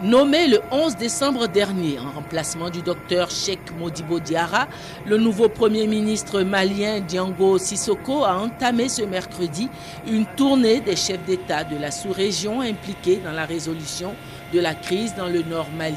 Nommé le 11 décembre dernier en remplacement du docteur Cheikh Modibo Diarra, le nouveau Premier ministre malien Diango Sissoko a entamé ce mercredi une tournée des chefs d'État de la sous-région impliqués dans la résolution de la crise dans le nord Mali.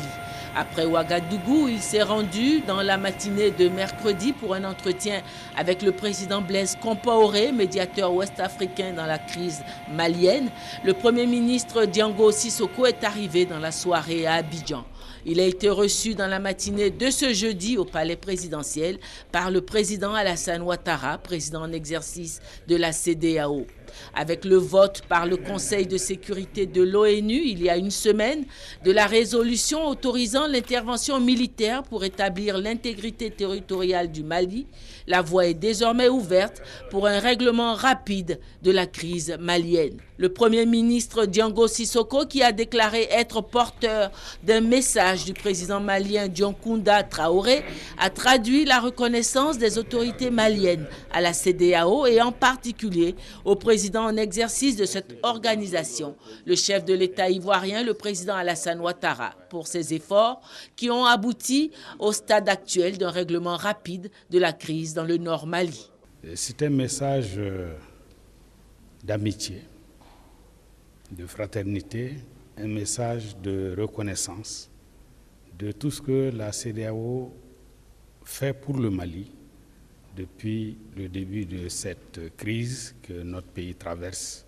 Après Ouagadougou, il s'est rendu dans la matinée de mercredi pour un entretien avec le président Blaise Compaoré, médiateur ouest-africain dans la crise malienne. Le Premier ministre Diango Sissoko est arrivé dans la soirée à Abidjan. Il a été reçu dans la matinée de ce jeudi au palais présidentiel par le président Alassane Ouattara, président en exercice de la CEDEAO. Avec le vote par le Conseil de sécurité de l'ONU il y a une semaine de la résolution autorisant l'intervention militaire pour établir l'intégrité territoriale du Mali, la voie est désormais ouverte pour un règlement rapide de la crise malienne. Le Premier ministre Diango Sissoko, qui a déclaré être porteur d'un message du président malien Dioncounda Traoré, a traduit la reconnaissance des autorités maliennes à la CEDEAO et en particulier au président en exercice de cette organisation, le chef de l'État ivoirien, le président Alassane Ouattara, pour ses efforts qui ont abouti au stade actuel d'un règlement rapide de la crise dans le nord Mali. C'est un message d'amitié, de fraternité, un message de reconnaissance de tout ce que la CEDEAO fait pour le Mali depuis le début de cette crise que notre pays traverse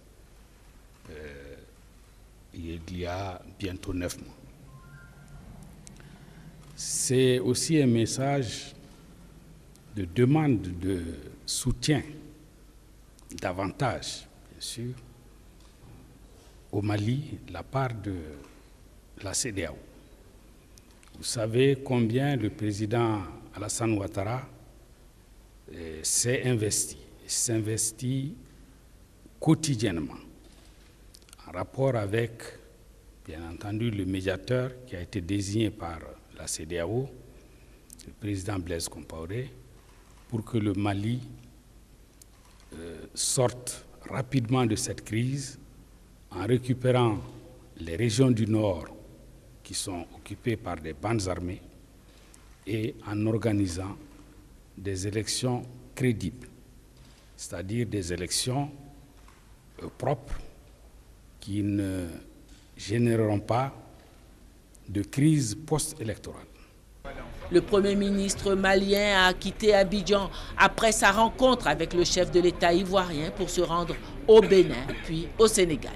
il y a bientôt 9 mois. C'est aussi un message de demande de soutien, davantage, bien sûr, au Mali, de la part de la CEDEAO. Vous savez combien le président Alassane Ouattara s'investit quotidiennement en rapport avec, bien entendu, le médiateur qui a été désigné par la CEDEAO, le président Blaise Compaoré, pour que le Mali sorte rapidement de cette crise en récupérant les régions du nord qui sont occupées par des bandes armées et en organisant des élections crédibles, c'est-à-dire des élections propres qui ne généreront pas de crise post-électorale. Le Premier ministre malien a quitté Abidjan après sa rencontre avec le chef de l'État ivoirien pour se rendre au Bénin puis au Sénégal.